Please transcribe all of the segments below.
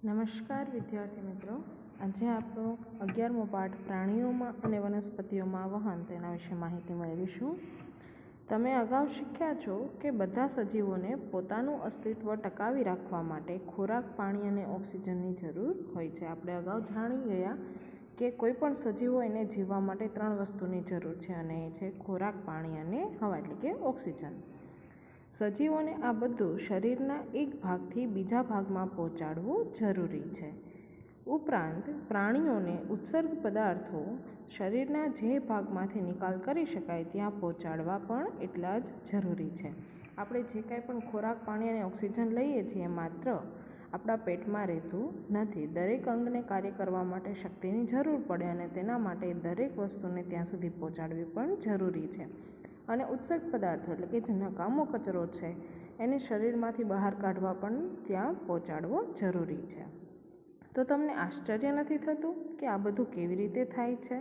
નમસ્કાર વિદ્યાર્થી મિત્રો, આજે આપણો 11મો પાઠ પ્રાણીઓમાં અને વનસ્પતિઓમાં વહન તેના વિશે માહિતી મેળવીશું. તમે અગાઉ શીખ્યા છો કે બધા સજીવોને પોતાનું અસ્તિત્વ ટકાવી રાખવા માટે ખોરાક, પાણી અને ઓક્સિજનની જરૂર હોય છે. આપણે અગાઉ જાણી ગયા કે કોઈ પણ સજીવો એને જીવવા માટે 3 વસ્તુની જરૂર છે અને એ છે ખોરાક, પાણી અને હવા એટલે કે ઓક્સિજન. સજીવોને આ બધું શરીરના એક ભાગથી બીજા ભાગમાં પહોંચાડવું જરૂરી છે. ઉપરાંત પ્રાણીઓને ઉત્સર્ગ પદાર્થો શરીરના જે ભાગમાંથી નિકાલ કરી શકાય ત્યાં પહોંચાડવા પણ એટલા જ જરૂરી છે. આપણે જે કાંઈ પણ ખોરાક, પાણી અને ઓક્સિજન લઈએ છીએ માત્ર આપણા પેટમાં રહેતું નથી. દરેક અંગને કાર્ય કરવા માટે શક્તિની જરૂર પડે અને તેના માટે દરેક વસ્તુને ત્યાં સુધી પહોંચાડવી પણ જરૂરી છે. અને ઉત્સર્ગ પદાર્થો એટલે કે જે નકામો કચરો છે એને શરીરમાંથી બહાર કાઢવા પણ ત્યાં પહોંચાડવો જરૂરી છે. તો તમને આશ્ચર્ય નથી થતું કે આ બધું કેવી રીતે થાય છે?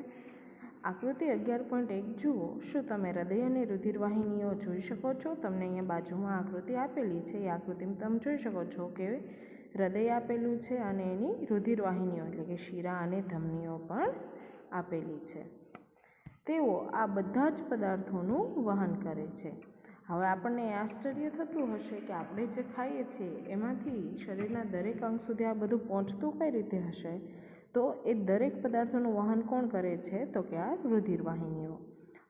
આકૃતિ 11.1 જુઓ. શું તમે હૃદય અને રુધિર વાહિનીઓ જોઈ શકો છો? તમને અહીંયા બાજુમાં આકૃતિ આપેલી છે. એ આકૃતિમાં તમે જોઈ શકો છો કે હૃદય આપેલું છે અને એની રુધિર વાહિનીઓ એટલે કે શિરા અને ધમનીઓ પણ આપેલી છે. તેઓ આ બધા જ પદાર્થોનું વહન કરે છે. હવે આપણને આશ્ચર્ય થતું હશે કે આપણે જે ખાઈએ છીએ એમાંથી શરીરના દરેક અંગ સુધી આ બધું પહોંચતું કઈ રીતે હશે? તો એ દરેક પદાર્થોનું વહન કોણ કરે છે? તો કે આ રુધિર વાહિનીઓ.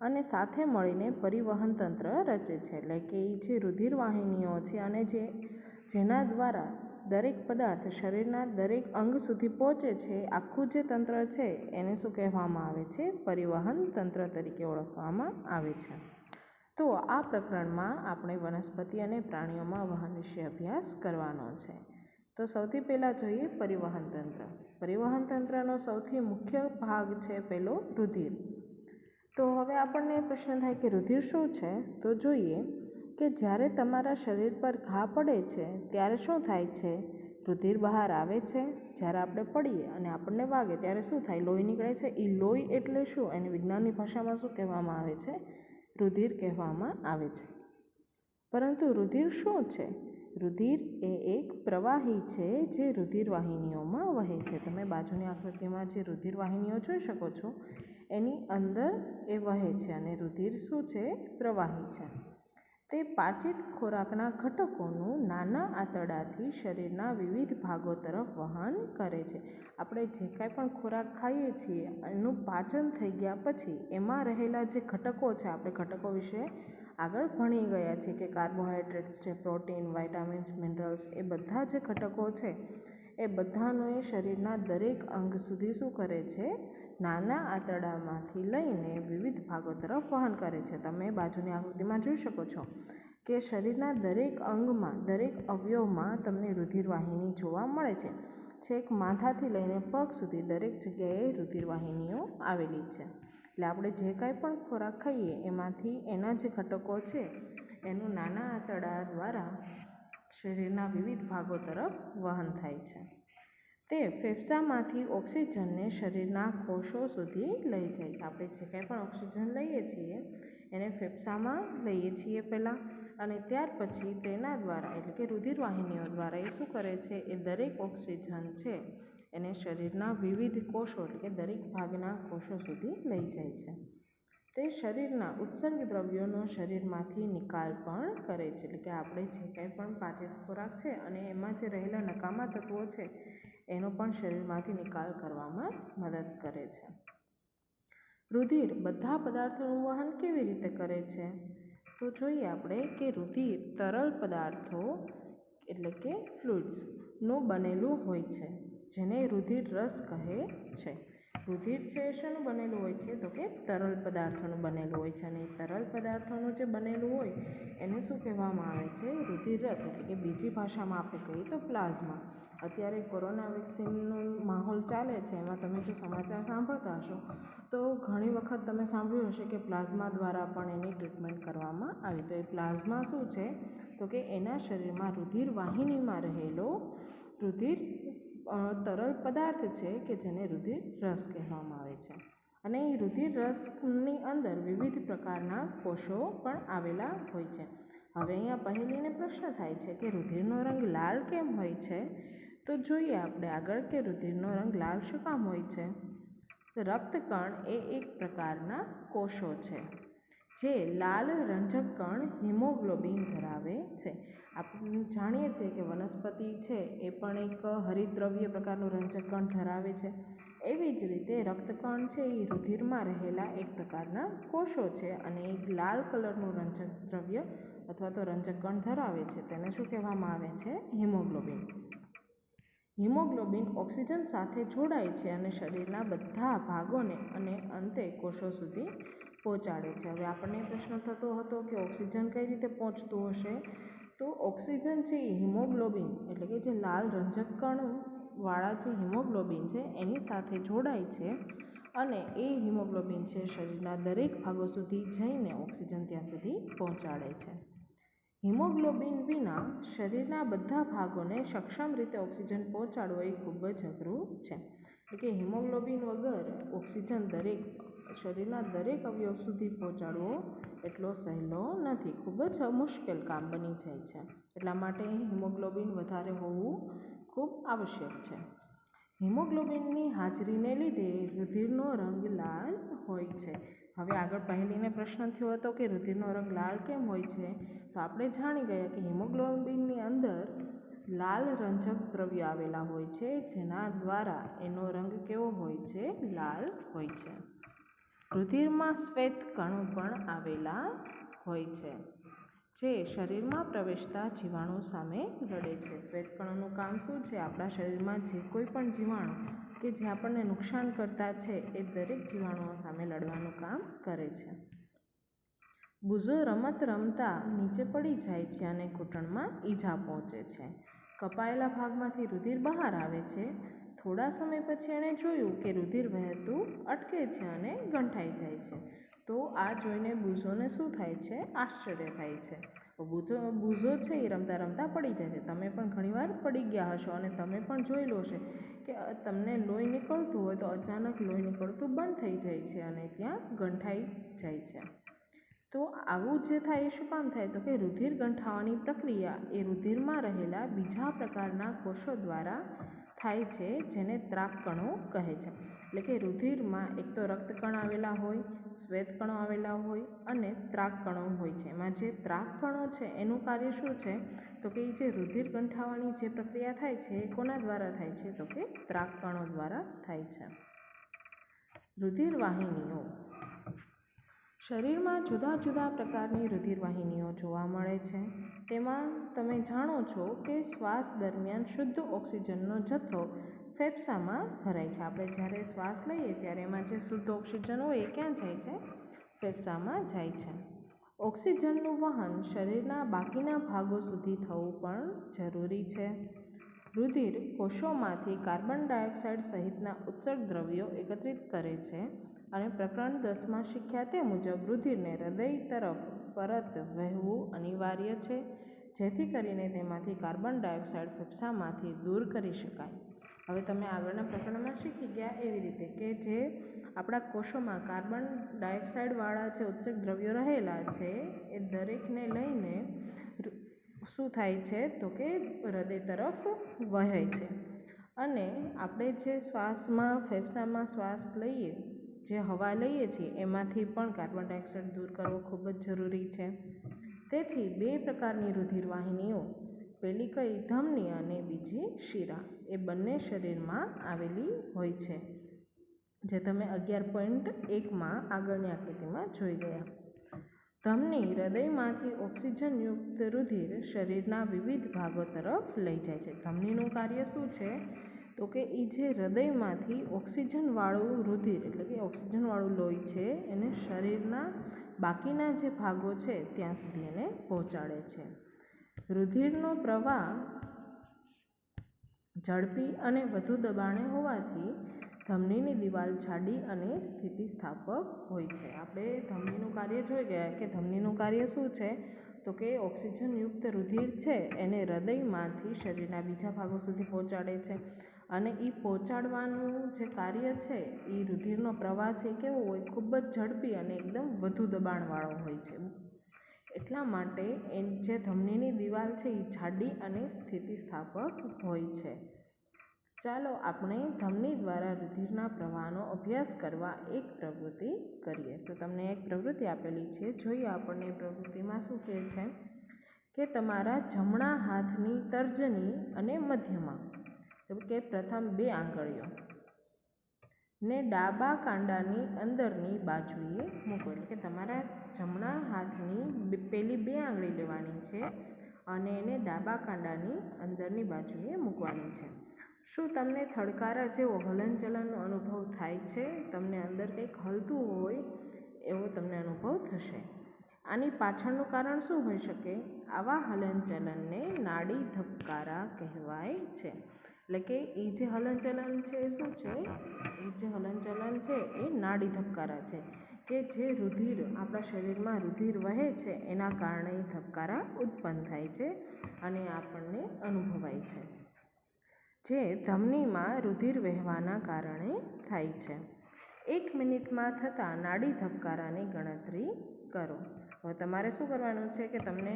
અને સાથે મળીને પરિવહન તંત્ર રચે છે. એટલે કે એ જે રુધિર વાહિનીઓ છે અને જેના દ્વારા દરેક પદાર્થ શરીરના દરેક અંગ સુધી પહોંચે છે, આખું જે તંત્ર છે એને શું કહેવામાં આવે છે? પરિવહન તંત્ર તરીકે ઓળખવામાં આવે છે. તો આ પ્રકરણમાં આપણે વનસ્પતિ અને પ્રાણીઓમાં વહન વિશે અભ્યાસ કરવાનો છે. તો સૌથી પહેલાં જોઈએ પરિવહન તંત્ર. પરિવહન તંત્રનો સૌથી મુખ્ય ભાગ છે પહેલો રુધિર. તો હવે આપણને પ્રશ્ન થાય કે રુધિર શું છે? તો જોઈએ કે જ્યારે તમારા શરીર પર ઘા પડે છે ત્યારે શું થાય છે? રુધિર બહાર આવે છે. જ્યારે આપણે પડીએ અને આપણને વાગે ત્યારે શું થાય? લોહી નીકળે છે. એ લોહી એટલે શું? એને વિજ્ઞાનની ભાષામાં શું કહેવામાં આવે છે? રુધિર કહેવામાં આવે છે. પરંતુ રુધિર શું છે? રુધિર એ એક પ્રવાહી છે જે રુધિર વાહિનીઓમાં વહે છે. તમે બાજુની આકૃતિમાં જે રુધિર વાહિનીઓ જોઈ શકો છો એની અંદર એ વહે છે અને રુધિર શું છે? પ્રવાહી છે. તે પાચિત ખોરાકના ઘટકોનું નાના આંતરડાથી શરીરના વિવિધ ભાગો તરફ વહન કરે છે. આપણે જે કાંઈ પણ ખોરાક ખાઈએ છીએ એનું પાચન થઈ ગયા પછી એમાં રહેલા જે ઘટકો છે, આપણે ઘટકો વિશે આગળ ભણી ગયા છીએ કે કાર્બોહાઈડ્રેટ્સ છે, પ્રોટીન, વાઇટામિન્સ, મિનરલ્સ, એ બધા જે ઘટકો છે એ બધાનું એ શરીરના દરેક અંગ સુધી શું કરે છે? નાના આંતરડામાંથી લઈને વિવિધ ભાગો તરફ વહન કરે છે. તમે બાજુની આકૃતિમાં જોઈ શકો છો કે શરીરના દરેક અંગમાં, દરેક અવયવમાં તમને રુધિર વાહિની જોવા મળે છે. છેક માથાથી લઈને પગ સુધી દરેક જગ્યાએ રુધિર વાહિનીઓ આવેલી છે. એટલે આપણે જે કાંઈ પણ ખોરાક ખાઈએ એમાંથી એના જે ઘટકો છે એનું નાના આંતરડા દ્વારા શરીરના વિવિધ ભાગો તરફ વહન થાય છે. તે ફેફસામાંથી ઓક્સિજનને શરીરના કોષો સુધી લઈ જાય છે. આપણે જે કાંઈ પણ ઓક્સિજન લઈએ છીએ એને ફેફસામાં લઈએ છીએ પહેલાં, અને ત્યાર પછી તેના દ્વારા એટલે કે રુધિર વાહિનીઓ દ્વારા એ શું કરે છે? એ દરેક ઓક્સિજન છે એને શરીરના વિવિધ કોષો એટલે કે દરેક ભાગના કોષો સુધી લઈ જાય છે. તે શરીરના ઉત્સર્ગ દ્રવ્યોનો શરીરમાંથી નિકાલ પણ કરે છે. એટલે કે આપણે જે કાંઈ પણ પાચિત ખોરાક છે અને એમાં જે રહેલા નકામા તત્વો છે એનો પણ શરીરમાંથી નિકાલ કરવામાં મદદ કરે છે. રુધિર બધા પદાર્થોનું વહન કેવી રીતે કરે છે? તો જોઈએ આપણે કે રુધિર તરલ પદાર્થો એટલે કે ફ્લુઇડ્સનું બનેલું હોય છે જેને રુધિર રસ કહે છે. રુધિર છે શેનું બનેલું હોય છે? તો કે તરલ પદાર્થોનું બનેલું હોય છે અને તરલ પદાર્થોનું જે બનેલું હોય એને શું કહેવામાં આવે છે? રુધિર રસ. એટલે કે બીજી ભાષામાં આપણે કહીએ તો પ્લાઝમા. અત્યારે કોરોના વેક્સિનનો માહોલ ચાલે છે એમાં તમે જો સમાચાર સાંભળતા હશો તો ઘણી વખત તમે સાંભળ્યું હશે કે પ્લાઝમા દ્વારા પણ એની ટ્રીટમેન્ટ કરવામાં આવી. તો એ પ્લાઝમા શું છે? તો કે એના શરીરમાં રુધિર વાહિનીમાં રહેલો રુધિર તરલ પદાર્થ છે કે જેને રુધિર રસ કહેવામાં આવે છે. અને એ રુધિર રસની અંદર વિવિધ પ્રકારના કોષો પણ આવેલા હોય છે. હવે અહીંયા પહેલીને પ્રશ્ન થાય છે કે રુધિરનો રંગ લાલ કેમ હોય છે? તો જોઈએ આપણે આગળ કે રુધિરનો રંગ લાલ શું કામ હોય છે. રક્તકણ એ એક પ્રકારના કોષો છે જે લાલ રંજક કણ હિમોગ્લોબિન ધરાવે છે. આપણે જાણીએ છીએ કે વનસ્પતિ છે એ પણ એક હરિતદ્રવ્ય પ્રકારનું રંજક કણ ધરાવે છે. એવી જ રીતે રક્તકણ છે એ રુધિરમાં રહેલા એક પ્રકારના કોષો છે અને એક લાલ કલરનું રંજક દ્રવ્ય અથવા તો રંજક કણ ધરાવે છે. તેને શું કહેવામાં આવે છે? હિમોગ્લોબિન. હિમોગ્લોબિન ઓક્સિજન સાથે જોડાય છે અને શરીરના બધા ભાગોને અને અંતે કોષો સુધી પહોંચાડે છે. હવે આપણને પ્રશ્ન થતો હતો કે ઓક્સિજન કઈ રીતે પહોંચતું હશે? તો ઓક્સિજન છે એ હિમોગ્લોબિન એટલે કે જે લાલ રંજક કણવાળા જે હિમોગ્લોબિન છે એની સાથે જોડાય છે અને એ હિમોગ્લોબિન છે શરીરના દરેક ભાગો સુધી જઈને ઓક્સિજન ત્યાં સુધી પહોંચાડે છે. હિમોગ્લોબિન વિના શરીરના બધા ભાગોને સક્ષમ રીતે ઓક્સિજન પહોંચાડવો એ ખૂબ જ અઘરું છે. એટલે કે હિમોગ્લોબિન વગર ઓક્સિજન શરીરના દરેક અવયવ સુધી પહોંચાડવો એટલો સહેલો નથી. ખૂબ જ મુશ્કેલ કામ બની જાય છે. એટલા માટે હિમોગ્લોબિન વધારે હોવું ખૂબ આવશ્યક છે. હિમોગ્લોબિનની હાજરીને લીધે રુધિરનો રંગ લાલ હોય છે. હવે આગળ પહેલીને પ્રશ્ન થયો હતો કે રુધિરનો રંગ લાલ કેમ હોય છે? તો આપણે જાણી ગયા કે હિમોગ્લોબિનની અંદર લાલ રંજક દ્રવ્ય આવેલા હોય છે જેના દ્વારા એનો રંગ કેવો હોય છે? લાલ હોય છે. રુધિરમાં શ્વેત કણો પણ આવેલા હોય છે જે શરીરમાં પ્રવેશતા જીવાણુ સામે લડે છે. શ્વેત કણોનું કામ શું છે? આપણા શરીરમાં જે કોઈ પણ જીવાણુ કે જે આપણને નુકસાન કરતા છે એ દરેક જીવાણુઓ સામે લડવાનું કામ કરે છે. બુઝો રમત રમતા નીચે પડી જાય છે અને ઘૂંટણમાં ઈજા પહોંચે છે. કપાયેલા ભાગમાંથી રુધિર બહાર આવે છે. થોડા સમય પછી એણે જોયું કે રુધિર વહેતું અટકે છે અને ગંઠાઈ જાય છે. તો આ જોઈને બુઝોને શું થાય છે? આશ્ચર્ય થાય છે. બુઝો છે એ રમતા રમતા પડી જાય છે. તમે પણ ઘણીવાર પડી ગયા હશો અને તમે પણ જોયેલું હશે કે તમને લોહી નીકળતું હોય તો અચાનક લોહી નીકળતું બંધ થઈ જાય છે અને ત્યાં ગંઠાઈ જાય છે. તો આવું જે થાય એ શું કામ થાય? તો કે રુધિર ગંઠાવાની પ્રક્રિયા એ રુધિરમાં રહેલા બીજા પ્રકારના કોષો દ્વારા થાય છે જેને ત્રાકકણો કહે છે. એટલે કે રુધિરમાં એક તો રક્તકણ આવેલા હોય, શ્વેત કણો આવેલા હોય અને ત્રાકકણો હોય છે. એમાં જે ત્રાકકણો છે એનું કાર્ય શું છે? તો કે જે રુધિર ગંઠાવાની જે પ્રક્રિયા થાય છે એ કોના દ્વારા થાય છે? તો કે ત્રાકકણો દ્વારા થાય છે. રુધિર વાહિનીઓ. શરીરમાં જુદા જુદા પ્રકારની રુધિર વાહિનીઓ જોવા મળે છે. તેમાં તમે જાણો છો કે શ્વાસ દરમિયાન શુદ્ધ ઓક્સિજનનો જથ્થો ફેફસામાં ભરાય છે. આપણે જ્યારે શ્વાસ લઈએ ત્યારે એમાં જે શુદ્ધ ઓક્સિજન હોય એ ક્યાં જાય છે? ફેફસામાં જાય છે. ઓક્સિજનનું વહન શરીરના બાકીના ભાગો સુધી થવું પણ જરૂરી છે. રુધિર કોષોમાંથી કાર્બન ડાયોક્સાઇડ સહિતના ઉત્સર્ગ દ્રવ્યો એકત્રિત કરે છે અને પ્રકરણ 10માં શીખ્યા તે મુજબ રુધિરને હૃદય તરફ પરત વહેવું અનિવાર્ય છે જેથી કરીને તેમાંથી કાર્બન ડાયોક્સાઇડ ફેફસામાંથી દૂર કરી શકાય. હવે તમે આગળના પ્રકરણમાં શીખી ગયા એવી રીતે કે જે આપણા કોષોમાં કાર્બન ડાયોક્સાઇડવાળા જે ઉત્સર્ગ દ્રવ્યો રહેલા છે એ દરેકને લઈને શું થાય છે? તો કે હૃદય તરફ વહે છે અને આપણે જે શ્વાસમાં ફેફસામાં શ્વાસ લઈએ, જે હવા લઈએ છીએ એમાંથી પણ કાર્બન ડાયોક્સાઇડ દૂર કરવો ખૂબ જ જરૂરી છે. તેથી બે પ્રકારની રુધિર વાહિનીઓ, પહેલી કઈ? ધમની અને બીજી શિરા, એ બંને શરીરમાં આવેલી હોય છે જે તમે 11.1માં આગળની આકૃતિમાં જોઈ ગયા. ધમની હૃદયમાંથી ઓક્સિજનયુક્ત રુધિર શરીરના વિવિધ ભાગો તરફ લઈ જાય છે. ધમનીનું કાર્ય શું છે? તો કે એ જે હૃદયમાંથી ઓક્સિજનવાળું રુધિર એટલે કે ઓક્સિજનવાળું લોહી છે એને શરીરના બાકીના જે ભાગો છે ત્યાં સુધી એને પહોંચાડે છે. રુધિરનો પ્રવાહ ઝડપી અને વધુ દબાણે હોવાથી ધમનીની દિવાલ જાડી અને સ્થિતિસ્થાપક હોય છે. આપણે ધમનીનું કાર્ય જોઈ ગયા કે ધમનીનું કાર્ય શું છે? તો કે ઓક્સિજનયુક્ત રુધિર છે એને હૃદયમાંથી શરીરના બીજા ભાગો સુધી પહોંચાડે છે અને એ પહોંચાડવાનું જે કાર્ય છે એ રુધિરનો પ્રવાહ છે કેવો હોય? ખૂબ જ ઝડપી અને એકદમ વધુ દબાણવાળો હોય છે. એટલા માટે જે ધમનીની દિવાલ છે એ જાડી અને સ્થિતિસ્થાપક હોય છે. ચાલો આપણે ધમની દ્વારા રુધિરના પ્રવાહનો અભ્યાસ કરવા એક પ્રવૃત્તિ કરીએ. તો તમને એક પ્રવૃત્તિ આપેલી છે. જોઈએ આપણને પ્રવૃત્તિમાં શું કહે છે કે તમારા જમણા હાથની તર્જની અને મધ્યમાં એટલે કે પ્રથમ 2 આંગળીઓ ને ડાબા કાંડાની અંદરની બાજુએ મૂકો. એટલે કે તમારા જમણા હાથની પહેલી 2 આંગળી લેવાની છે અને એને ડાબા કાંડાની અંદરની બાજુએ મૂકવાની છે. શું તમને થડકારા જેવો હલનચલનનો અનુભવ થાય છે? તમને અંદર કંઈક હલતું હોય એવો તમને અનુભવ થશે. આની પાછળનું કારણ શું હોઈ શકે? આવા હલનચલનને નાડી ધબકારા કહેવાય છે. એટલે કે એ જે હલનચલન છે એ શું છે? એ જે હલનચલન છે એ નાડી ધબકારા છે કે જે રુધિર આપણા શરીરમાં રુધિર વહે છે એના કારણે ધબકારા ઉત્પન્ન થાય છે અને આપણને અનુભવાય છે, જે ધમનીમાં રુધિર વહેવાના કારણે થાય છે. 1 મિનિટમાં થતા નાડી ધબકારાની ગણતરી કરો. હવે તમારે શું કરવાનું છે કે તમને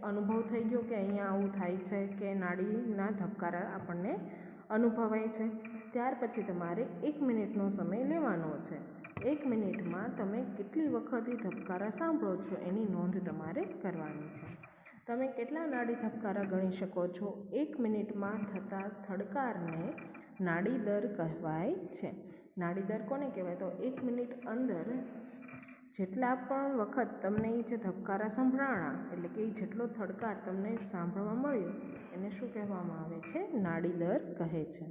અનુભવ થઈ ગયો કે અહીંયા આવું થાય છે કે નાડીના ધબકારા આપણને અનુભવાય છે. ત્યાર પછી તમારે 1 મિનિટનો સમય લેવાનો છે. 1 મિનિટમાં તમે કેટલી વખત એ ધબકારા સાંભળો છો એની નોંધ તમારે કરવાની છે. તમે કેટલા નાડી ધબકારા ગણી શકો છો? 1 મિનિટમાં થતા થડકારને નાડી દર કહેવાય છે. નાડી દર કોને કહેવાય? તો 1 મિનિટ અંદર જેટલા પણ વખત તમને એ જે ધબકારા સંભળાણા એટલે કે એ જેટલો થડકાર તમને સાંભળવા મળ્યો એને શું કહેવામાં આવે છે? નાડી દર કહે છે.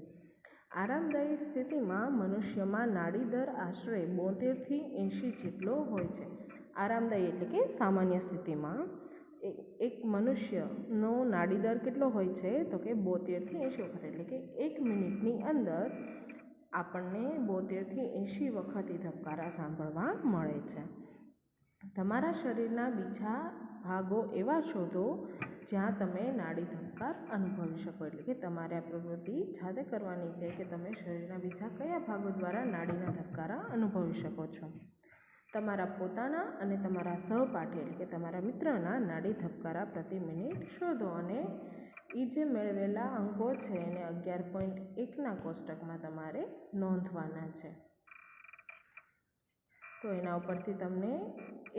આરામદાયી સ્થિતિમાં મનુષ્યમાં નાડી દર આશરે 72થી 80 જેટલો હોય છે. આરામદાયી એટલે કે સામાન્ય સ્થિતિમાં એક મનુષ્યનો નાડી દર કેટલો હોય છે? તો કે 72થી 80 વખત. એટલે કે 1 મિનિટની અંદર આપણને 72થી 80 વખત એ ધબકારા સાંભળવા મળે છે. તમારા શરીરના બીજા ભાગો એવા શોધો જ્યાં તમે નાડી ધબકાર અનુભવી શકો. એટલે કે તમારે આ પ્રવૃત્તિ જાતે કરવાની છે કે તમે શરીરના બીજા કયા ભાગો દ્વારા નાડીના ધબકારા અનુભવી શકો છો. તમારા પોતાના અને તમારા સહપાઠી એટલે કે તમારા મિત્રના નાડી ધબકારા પ્રતિ મિનિટ શોધો અને એ જે મેળવેલા અંકો છે એને 11.1ના કોષ્ટકમાં તમારે નોંધવાના છે. તો એના ઉપરથી તમને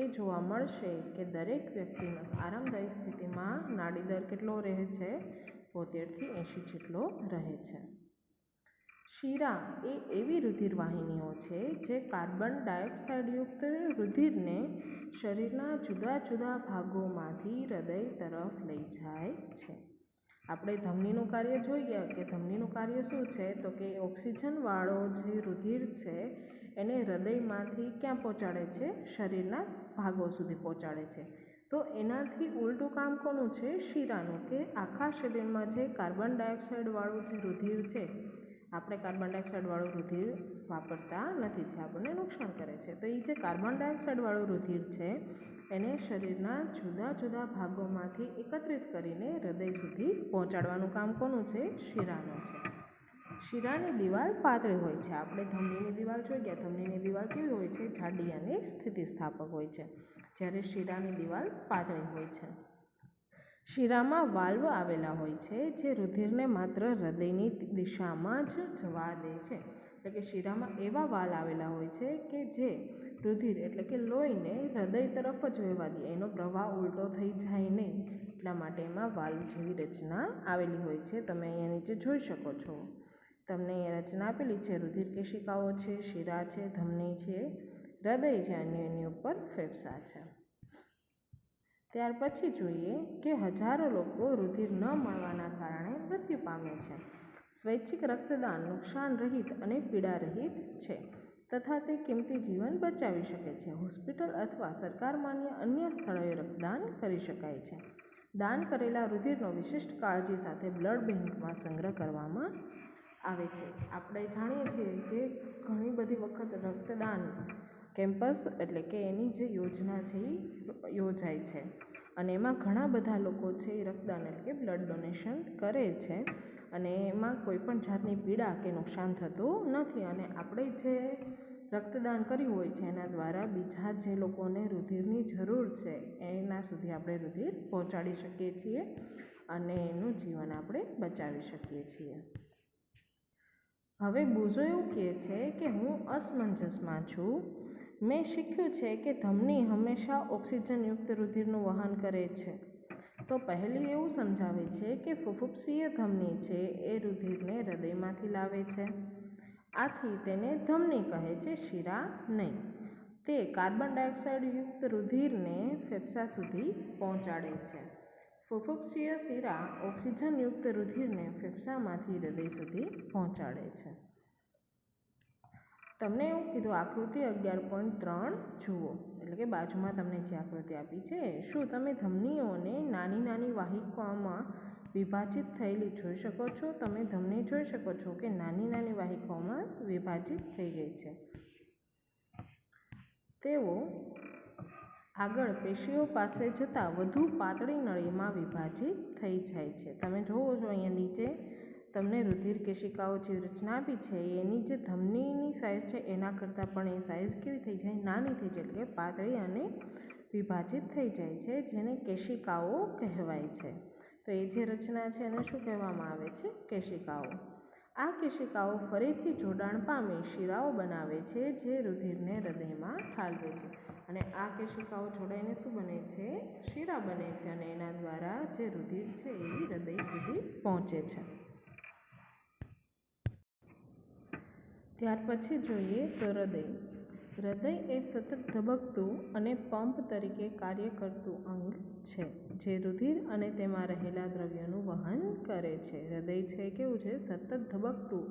એ જોવા મળશે કે દરેક વ્યક્તિનો આરામદાયી સ્થિતિમાં નાડી દર કેટલો રહે છે? 72થી 80 જેટલો રહે છે. શીરા એ એવી રુધિર વાહિનીઓ છે જે કાર્બન ડાયોક્સાઇડયુક્ત રુધિરને શરીરના જુદા જુદા ભાગોમાંથી હૃદય તરફ લઈ જાય છે. આપણે ધમનીનું કાર્ય જોઈ ગયા કે ધમનીનું કાર્ય શું છે? તો કે ઓક્સિજનવાળો જે રુધિર છે એને હૃદયમાંથી ક્યાં પહોંચાડે છે? શરીરના ભાગો સુધી પહોંચાડે છે. તો એનાથી ઉલટું કામ કોનું છે? શીરાનું, કે આખા શરીરમાં જે કાર્બન ડાયોક્સાઇડવાળું જે રુધિર છે, આપણે કાર્બન ડાયોક્સાઇડવાળું રુધિર વાપરતા નથી, જે આપણને નુકસાન કરે છે. તો એ જે કાર્બન ડાયોક્સાઇડવાળું રુધિર છે એને શરીરના જુદા જુદા ભાગોમાંથી એકત્રિત કરીને હૃદય સુધી પહોંચાડવાનું કામ કોનું છે? શીરાનું છે. શીરાની દિવાલ પાતળી હોય છે. આપણે ધમનીની દિવાલ જોઈ ગયા. ધમનીની દિવાલ કેવી હોય છે? જાડી અને સ્થિતિસ્થાપક હોય છે, જ્યારે શીરાની દિવાલ પાતળી હોય છે. શીરામાં વાલ્વ આવેલા હોય છે જે રુધિરને માત્ર હૃદયની દિશામાં જ જવા દે છે. એટલે કે શીરામાં એવા વાલ્વ આવેલા હોય છે કે જે રુધિર એટલે કે લોહીને હૃદય તરફ જ વહેવા દે, એનો પ્રવાહ ઉલટો થઈ જાય નહીં એટલા માટે એમાં વાલ્વ જેવી રચના આવેલી હોય છે. તમે અહીંયા નીચે જોઈ શકો છો. તમને અહીંયા રચના આપેલી છે. રુધિર કેશિકાઓ છે, શીરા છે, ધમની છે, હૃદય છે અને એની ઉપર ફેફસા છે. ત્યાર પછી જોઈએ કે હજારો લોકો રુધિર ન મળવાના કારણે મૃત્યુ પામે છે. સ્વૈચ્છિક રક્તદાન નુકસાન રહિત અને પીડા રહિત છે તથા તે કિંમતી જીવન બચાવી શકે છે. હોસ્પિટલ અથવા સરકાર માન્ય અન્ય સ્થળોએ રક્તદાન કરી શકાય છે. દાન કરેલા રુધિરનો વિશિષ્ટ કાળજી સાથે બ્લડ બેંકમાં સંગ્રહ કરવામાં આવે છે. આપણે જાણીએ છીએ કે ઘણી બધી વખત રક્તદાન કેમ્પસ એટલે કે એની જે યોજના છે એ યોજાય છે અને એમાં ઘણા બધા લોકો છે એ રક્તદાન એટલે કે બ્લડ ડોનેશન કરે છે અને એમાં કોઈ પણ જાતની પીડા કે નુકસાન થતું નથી અને આપણે જે રક્તદાન કર્યું હોય છે એના દ્વારા બીજા જે લોકોને રુધિરની જરૂર છે એના સુધી આપણે રુધિર પહોંચાડી શકીએ છીએ અને એનું જીવન આપણે બચાવી શકીએ છીએ. હવે બુઝો એવું કહે છે કે હું અસમંજસમાં છું. મેં શીખ્યું છે કે ધમની હંમેશા ઓક્સિજનયુક્ત રુધિરનું વહન કરે છે. તો પહેલી એવું સમજાવે છે કે ફુફુક્ષીય ધમની છે એ રુધિરને હૃદયમાંથી લાવે છે. આથી તેને ધમની કહે છે, શિરા નહીં. તે કાર્બન ડાયોક્સાઇડયુક્ત રુધિરને ફેફસા સુધી પહોંચાડે છે. ફુફુક્ષીય શિરા ઓક્સિજનયુક્ત રુધિરને ફેફસામાંથી હૃદય સુધી પહોંચાડે છે. તમને એવું કીધું આકૃતિ 11.3 જુઓ, એટલે કે બાજુમાં તમને જે આકૃતિ આપી છે, શું તમે ધમનીઓને નાની નાની વાહિકાઓમાં વિભાજિત થયેલી જોઈ શકો છો? તમે ધમની જોઈ શકો છો કે નાની નાની વાહિકાઓમાં વિભાજિત થઈ ગઈ છે. તેઓ આગળ પેશીઓ પાસે જતાં વધુ પાતળી નળીમાં વિભાજિત થઈ જાય છે. તમે જુઓ છો અહીંયા નીચે તમને રુધિર કેશિકાઓ જે રચના આપી છે એની જે ધમનીની સાઇઝ છે એના કરતાં પણ એ સાઇઝ કેવી થઈ જાય? નાની થઈ જાય, એટલે કે પાતળી અને વિભાજિત થઈ જાય છે, જેને કેશિકાઓ કહેવાય છે. તો એ જે રચના છે એને શું કહેવામાં આવે છે? કેશિકાઓ. આ કેશિકાઓ ફરીથી જોડાણ પામી શિરાઓ બનાવે છે જે રુધિરને હૃદયમાં ઠાલવે છે. અને આ કેશિકાઓ જોડાઈને શું બને છે? શિરા બને છે અને એના દ્વારા જે રુધિર છે એ હૃદય સુધી પહોંચે છે. ત્યાર પછી જોઈએ તો હૃદય. હૃદય એ સતત ધબકતું અને પંપ તરીકે કાર્ય કરતું અંગ છે જે રુધિર અને તેમાં રહેલા દ્રવ્યોનું વહન કરે છે. હૃદય છે કેવું છે? સતત ધબકતું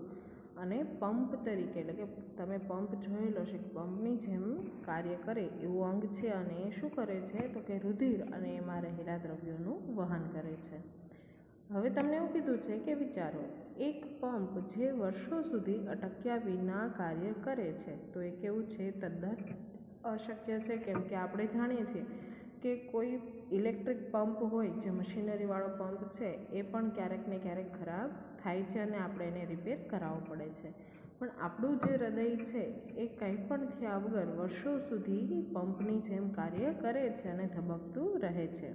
અને પંપ તરીકે, એટલે કે તમે પંપ જોયેલો છે, પંપની જેમ કાર્ય કરે એવું અંગ છે. અને એ શું કરે છે? તો કે રુધિર અને એમાં રહેલા દ્રવ્યોનું વહન કરે છે. હવે તમને એવું કીધું છે કે વિચારો, એક પંપ જે વર્ષો સુધી અટક્યા વિના કાર્ય કરે છે તો એ કેવું છે? તદ્દન અશક્ય છે. કેમ કે આપણે જાણીએ છીએ કે કોઈ ઇલેક્ટ્રિક પંપ હોય, જે મશીનરીવાળો પંપ છે, એ પણ ક્યારેક ને ક્યારેક ખરાબ થાય છે અને આપણે એને રિપેર કરાવવું પડે છે. પણ આપણું જે હૃદય છે એ કંઈ પણ થયા વગર વર્ષો સુધી પંપની જેમ કાર્ય કરે છે અને ધબકતું રહે છે.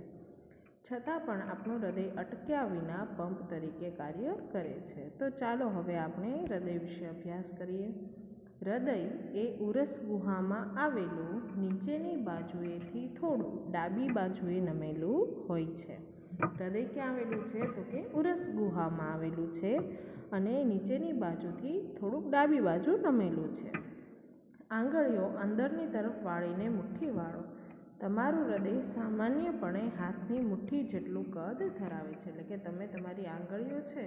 છતાં પણ આપણું હૃદય અટક્યા વિના પંપ તરીકે કાર્ય કરે છે. તો ચાલો હવે આપણે હૃદય વિશે અભ્યાસ કરીએ. હૃદય એ ઉરસ ગુહામાં આવેલું નીચેની બાજુએથી થોડું ડાબી બાજુએ નમેલું હોય છે. હૃદય ક્યાં આવેલું છે? તો કે ઉરસ ગુહામાં આવેલું છે અને નીચેની બાજુથી થોડુંક ડાબી બાજુ નમેલું છે. આંગળીઓ અંદરની તરફ વાળીને મુઠ્ઠી વાળો. તમારું હૃદય સામાન્યપણે હાથની મુઠ્ઠી જેટલું કદ ધરાવે છે. એટલે કે તમે તમારી આંગળીઓ છે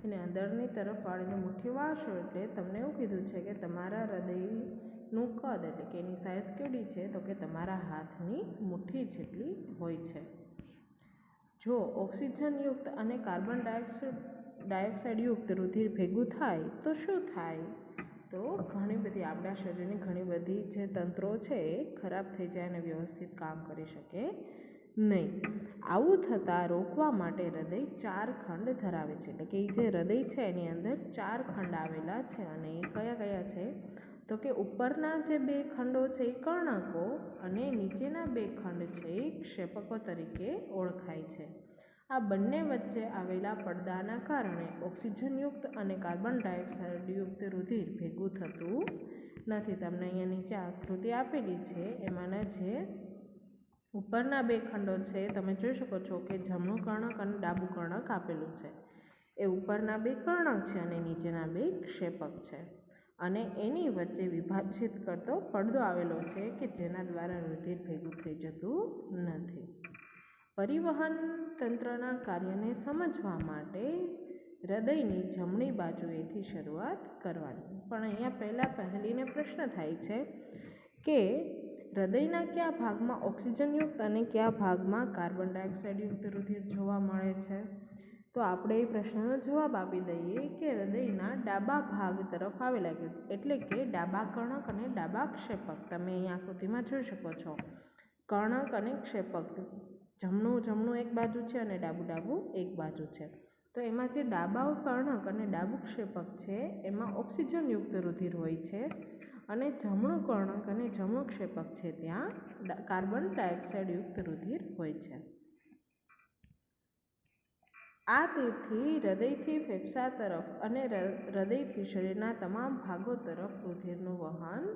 એને અંદરની તરફ વાળીને મુઠ્ઠી વાળશો એટલે તમને એવું કીધું છે કે તમારા હૃદયનું કદ, એટલે કે એની સાઇઝ કેવડી છે? તો કે તમારા હાથની મુઠ્ઠી જેટલી હોય છે. જો ઓક્સિજનયુક્ત અને કાર્બન ડાયોક્સાઇડયુક્ત રુધિર ભેગું થાય તો શું થાય? તો ઘણી બધી આપણા શરીરની ઘણી બધી જે તંત્રો છે એ ખરાબ થઈ જાય અને વ્યવસ્થિત કામ કરી શકે નહીં. આવું થતાં રોકવા માટે હૃદય 4 ખંડ ધરાવે છે. એટલે કે એ જે હૃદય છે એની અંદર 4 ખંડ આવેલા છે. અને એ કયા કયા છે? તો કે ઉપરના જે 2 ખંડો છે એ કર્ણકો અને નીચેના 2 ખંડ છે એ ક્ષેપકો તરીકે ઓળખાય છે. આ બંને વચ્ચે આવેલા પડદાના કારણે ઓક્સિજનયુક્ત અને કાર્બન ડાયોક્સાઇડયુક્ત રુધિર ભેગું થતું નથી. તમને અહીંયા નીચે આકૃતિ આપેલી છે એમાંના જે ઉપરના 2 ખંડો છે તમે જોઈ શકો છો કે જમણું કર્ણક અને ડાબું કર્ણક આપેલું છે. એ ઉપરના 2 કર્ણક છે અને નીચેના 2 ક્ષેપક છે. અને એની વચ્ચે વિભાજિત કરતો પડદો આવેલો છે કે જેના દ્વારા રુધિર ભેગું થઈ જતું નથી. પરિવહન તંત્રના કાર્યને સમજવા માટે હૃદયની જમણી બાજુએથી શરૂઆત કરવાની. પણ અહીંયા પહેલીને પ્રશ્ન થાય છે કે હૃદયના કયા ભાગમાં ઓક્સિજનયુક્ત અને કયા ભાગમાં કાર્બન ડાયોક્સાઇડયુક્ત રુધિર જોવા મળે છે? તો આપણે એ પ્રશ્નનો જવાબ આપી દઈએ કે હૃદયના ડાબા ભાગ તરફ આવેલા, એટલે કે ડાબા કર્ણક અને ડાબા ક્ષેપક. તમે અહીંયા આકૃતિમાં જોઈ શકો છો કર્ણક અને ક્ષેપક. જમણું એક બાજુ છે અને ડાબું એક બાજુ છે. તો એમાં જે ડાબા કર્ણક અને ડાબું ક્ષેપક છે એમાં ઓક્સિજનયુક્ત રુધિર હોય છે અને જમણું કર્ણક અને જમણું ક્ષેપક છે ત્યાં કાર્બન ડાયોક્સાઇડયુક્ત રુધિર હોય છે. આ તીરથી હૃદયથી ફેફસા તરફ અને હૃદયથી શરીરના તમામ ભાગો તરફ રુધિરનું વહન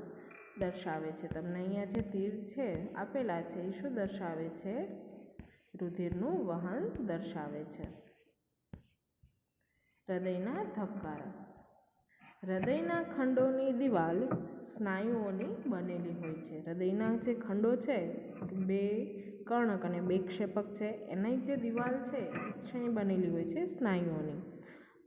દર્શાવે છે. તમને અહીંયા જે તીર છે આપેલા છે એ શું દર્શાવે છે? રુધિરનું વહન દર્શાવે છે. હૃદયના ધબકારા. હૃદયના ખંડોની દિવાલ સ્નાયુઓની બનેલી હોય છે. હૃદયના જે ખંડો છે, 2 કર્ણક અને 2 ક્ષેપક છે, એની જે દિવાલ છે એ બનેલી હોય છે સ્નાયુઓની.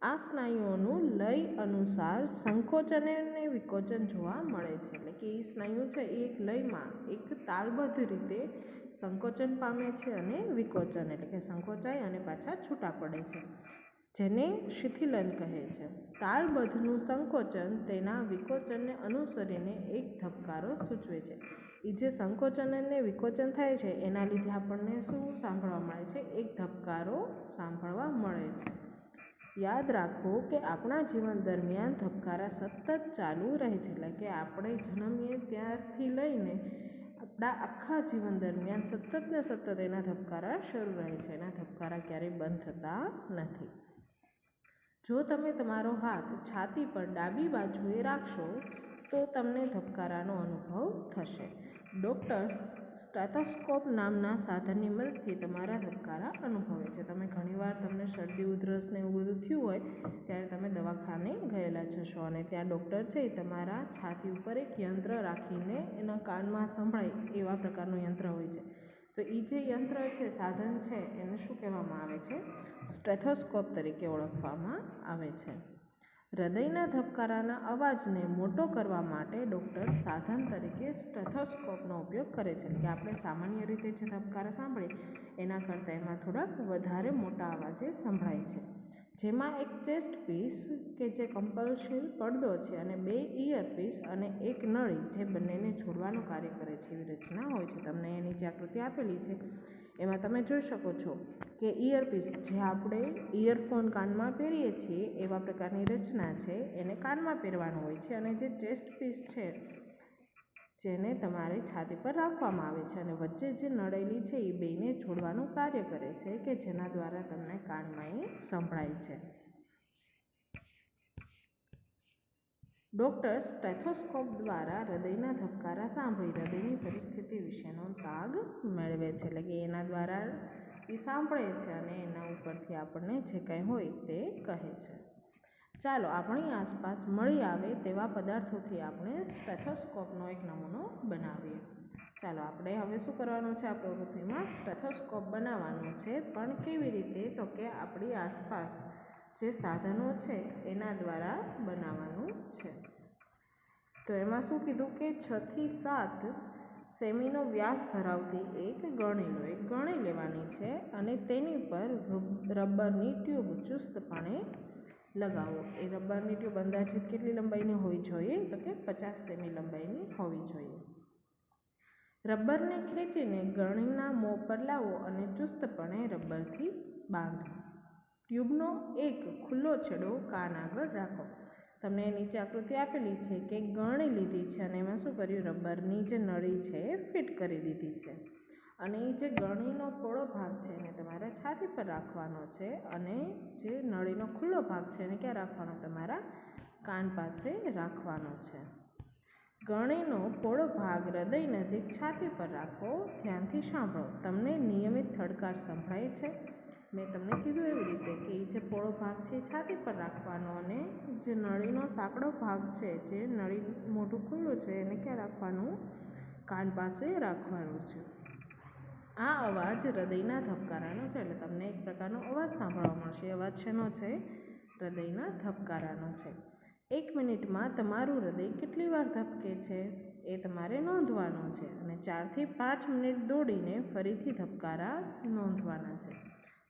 આ સ્નાયુઓનું લય અનુસાર સંકોચન અને વિકોચન જોવા મળે છે. એટલે કે એ સ્નાયુ છે એ એક લયમાં એક તાલબદ્ધ રીતે સંકોચન પામે છે અને વિકોચન એટલે કે સંકોચાય અને પાછા છૂટા પડે છે, જેને શિથિલન કહે છે. તાલબદ્ધનું સંકોચન તેના વિકોચનને અનુસરીને એક ધબકારો સૂચવે છે. એ જે સંકોચન અને વિકોચન થાય છે એના લીધે આપણને શું સાંભળવા મળે છે? એક ધબકારો સાંભળવા મળે છે. યાદ રાખો કે આપણા જીવન દરમિયાન ધબકારા સતત ચાલુ રહે છે. એટલે કે આપણે જન્મીએ ત્યારથી લઈને આપણા આખા જીવન દરમિયાન સતત ને સતત એના ધબકારા શરૂ રહે છે. એના ધબકારા ક્યારેય બંધ થતા નથી. જો તમે તમારો હાથ છાતી પર ડાબી બાજુએ રાખશો તો તમને ધબકારાનો અનુભવ થશે. ડૉક્ટર સ્ટેથોસ્કોપ નામના સાધનની મદદથી તમારા ધબકારા અનુભવે છે. તમે ઘણીવાર તમને શરદી ઉધરસ ને એવું બધું થયું હોય ત્યારે તમે દવાખાને ગયેલા જશો અને ત્યાં ડૉક્ટર છે એ તમારા છાતી ઉપર એક યંત્ર રાખીને એના કાનમાં સંભળાય એવા પ્રકારનું યંત્ર હોય છે. તો એ જે યંત્ર છે, સાધન છે, એને શું કહેવામાં આવે છે? સ્ટેથોસ્કોપ તરીકે ઓળખવામાં આવે છે. હૃદયના ધબકારાના અવાજને મોટો કરવા માટે ડૉક્ટર સાધન તરીકે સ્ટેથોસ્કોપનો ઉપયોગ કરે છે. કે આપણે સામાન્ય રીતે જે ધબકારા સાંભળીએ એના કરતાં એમાં થોડાક વધારે મોટા અવાજે સંભળાય છે. જેમાં એક ચેસ્ટ પીસ કે જે કમ્પલ્સિવ પડદો છે અને 2 ઇયરપીસ અને એક નળી જે બંનેને જોડવાનું કાર્ય કરે છે એવી રચના હોય છે. તમને એની જે આકૃતિ આપેલી છે એમાં તમે જોઈ શકો છો કે ઇયરપીસ જે આપણે ઇયરફોન કાનમાં પહેરીએ છીએ એવા પ્રકારની રચના છે, એને કાનમાં પહેરવાનું હોય છે અને જે ચેસ્ટ પીસ છે જેને તમારે છાતી પર રાખવામાં આવે છે અને વચ્ચે જે નળેલી છે એ બેને જોડવાનું કાર્ય કરે છે કે જેના દ્વારા તમને કાનમાં એ સંભળાય છે. ડૉક્ટર સ્ટેથોસ્કોપ દ્વારા હૃદયના ધબકારા સાંભળી હૃદયની પરિસ્થિતિ વિશેનો તાગ મેળવે છે. એટલે કે એના દ્વારા એ સાંભળે છે અને એના ઉપરથી આપણને જે કંઈ હોય તે કહે છે. ચાલો આપણી આસપાસ મળી આવે તેવા પદાર્થોથી આપણે સ્ટેથોસ્કોપનો એક નમૂનો બનાવીએ. ચાલો આપણે હવે શું કરવાનું છે? આ પ્રવૃત્તિમાં સ્ટેથોસ્કોપ બનાવવાનો છે. પણ કેવી રીતે? તો કે આપણી આસપાસ જે સાધનો છે એના દ્વારા બનાવવાનું છે. તો એમાં શું કીધું કે 6 થી 7 સેમીનો વ્યાસ ધરાવતી એક ગરણી લેવાની છે અને તેની પર રબરની ટ્યુબ ચુસ્તપણે લગાવો. એ રબરની ટ્યુબ અંદાજિત કેટલી લંબાઈની હોવી જોઈએ? તો કે 50 સેમી લંબાઈની હોવી જોઈએ. રબરને ખેંચીને ગરણીના મોં પર લાવો અને ચુસ્તપણે રબરથી બાંધો. ટ્યુબનો એક ખુલ્લો છેડો કાન આગળ રાખો. તમને નીચે આકૃતિ આપેલી છે કે ગરણી લીધી છે અને એમાં શું કર્યું? રબરની જે નળી છે એ ફિટ કરી દીધી છે અને એ જે ગરણીનો પહોળો ભાગ છે એને તમારા છાતી પર રાખવાનો છે અને જે નળીનો ખુલ્લો ભાગ છે એને ક્યાં રાખવાનો? તમારા કાન પાસે રાખવાનો છે. ગરણીનો પહોળો ભાગ હૃદય નજીક છાતી પર રાખો. ધ્યાનથી સાંભળો. તમને નિયમિત થડકાર સંભળાય છે? મેં તમને કીધું એવી રીતે કે એ જે પહોળો ભાગ છે એ છાતી પર રાખવાનો અને જે નળીનો સાંકડો ભાગ છે, જે નળી મોઢું ખુલ્લું છે, એને ક્યાં રાખવાનું? કાન પાસે રાખવાનું છે. આ અવાજ હૃદયના ધબકારાનો છે. એટલે તમને એક પ્રકારનો અવાજ સાંભળવા મળશે. અવાજ શેનો છે? હૃદયના ધબકારાનો છે. 1 મિનિટમાં તમારું હૃદય કેટલી વાર ધબકે છે એ તમારે નોંધવાનું છે અને 4 થી 5 મિનિટ દોડીને ફરીથી ધબકારા નોંધવાના છે.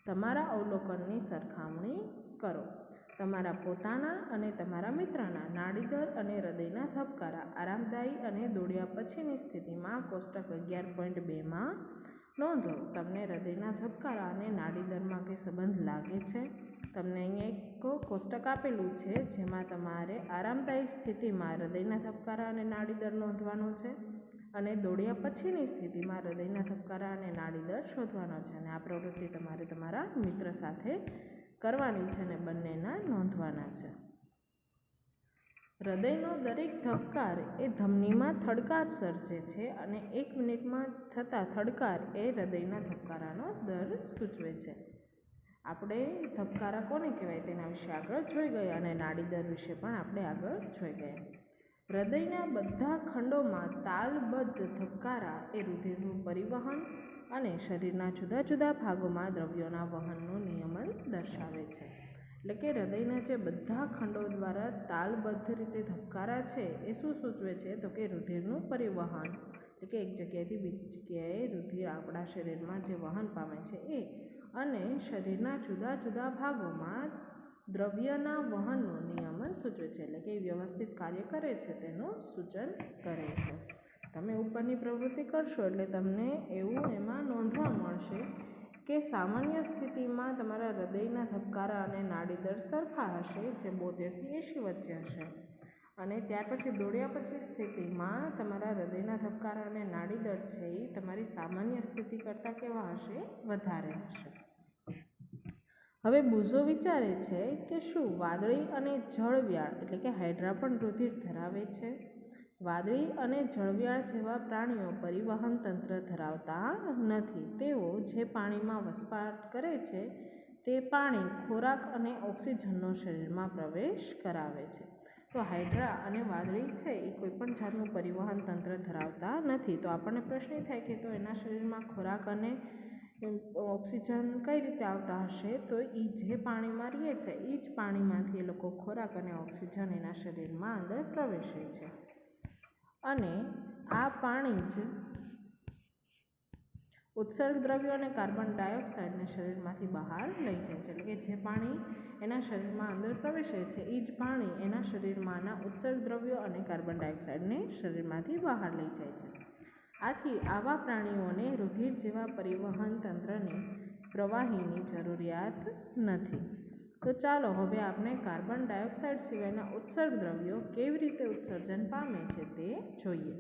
તમારા અવલોકનની સરખામણી કરો. તમારા પોતાના અને તમારા મિત્રના નાડીદર અને હૃદયના ધબકારા આરામદાયી અને દોડ્યા પછીની સ્થિતિમાં કોષ્ટક 11.2માં નોંધો. તમને હૃદયના ધબકારા અને નાડીદરમાં કંઈ સંબંધ લાગે છે? તમને અહીંયા એક કોષ્ટક આપેલું છે જેમાં તમારે આરામદાયી સ્થિતિમાં હૃદયના ધબકારા અને નાડીદર નોંધવાનો છે અને દોડ્યા પછીની સ્થિતિમાં હૃદયના ધબકારા અને નાડીદર શોધવાનો છે અને આ પ્રવૃત્તિ તમારે તમારા મિત્ર સાથે કરવાની છે અને બંનેના નોંધવાના છે. હૃદયનો દરેક ધબકાર એ ધમનીમાં થડકાર સર્જે છે અને 1 મિનિટમાં થતા થડકાર એ હૃદયના ધબકારાનો દર સૂચવે છે. આપણે ધબકારા કોને કહેવાય તેના વિશે આગળ જોઈ ગયા અને નાડી દર વિશે પણ આપણે આગળ જોઈ ગયા. હૃદયના બધા ખંડોમાં તાલબદ્ધ ધબકારા એ રુધિરનું પરિવહન અને શરીરના જુદા જુદા ભાગોમાં દ્રવ્યોના વહનનું નિયમન દર્શાવે છે. એટલે કે હૃદયના જે બધા ખંડો દ્વારા તાલબદ્ધ રીતે ધબકારા છે એ શું સૂચવે છે? તો કે રુધિરનું પરિવહન, એટલે કે એક જગ્યાએથી બીજી જગ્યાએ રુધિર આપણા શરીરમાં જે વહન પામે છે એ, અને શરીરના જુદા જુદા ભાગોમાં દ્રવ્યના વહનનું નિયમન સૂચવે છે. એટલે કે વ્યવસ્થિત કાર્ય કરે છે તેનું સૂચન કરે છે. તમે ઉપરની પ્રવૃત્તિ કરશો એટલે તમને એવું એમાં નોંધવા મળશે કે સામાન્ય સ્થિતિમાં તમારા હૃદયના ધબકારા અને નાડી દર સરખા હશે, જે 72 થી 80 વચ્ચે હશે, અને ત્યાર પછી દોડ્યા પછી સ્થિતિમાં તમારા હૃદયના ધબકારા અને નાડી દર છે એ તમારી સામાન્ય સ્થિતિ કરતાં કેવા હશે? વધારે હશે. હવે બુઝો વિચારે છે કે શું વાદળી અને જળવ્યાળ એટલે કે હાઇડ્રા પણ રુધિર ધરાવે છે? વાદળી અને જળવ્યાળ જેવા પ્રાણીઓ પરિવહન તંત્ર ધરાવતા નથી. તેઓ જે પાણીમાં વસવાટ કરે છે તે પાણી ખોરાક અને ઓક્સિજનનો શરીરમાં પ્રવેશ કરાવે છે. તો હાઇડ્રા અને વાદળી છે એ કોઈપણ જાતનું પરિવહન તંત્ર ધરાવતા નથી. તો આપણને પ્રશ્ન થાય કે તો એના શરીરમાં ખોરાક અને ઓક્સિજન કઈ રીતે આવતા હશે? તો એ જે પાણીમાં રહે છે એ જ પાણીમાંથી એ લોકો ખોરાક અને ઓક્સિજન એના શરીરમાં અંદર પ્રવેશે છે, અને આ પાણી જ ઉત્સર્ગ દ્રવ્યો અને કાર્બન ડાયોક્સાઇડને શરીરમાંથી બહાર લઈ જાય છે. એટલે કે જે પાણી એના શરીરમાં અંદર પ્રવેશે છે એ જ પાણી એના શરીરમાંના ઉત્સર્ગ દ્રવ્યો અને કાર્બન ડાયોક્સાઇડને શરીરમાંથી બહાર લઈ જાય છે. આથી આવા પ્રાણીઓને રુધિર જેવા પરિવહન તંત્રની પ્રવાહીની જરૂરિયાત નથી. તો ચાલો હવે આપણે કાર્બન ડાયોક્સાઇડ સિવાયના ઉત્સર્ગ દ્રવ્યો કેવી રીતે ઉત્સર્જન પામે છે તે જોઈએ.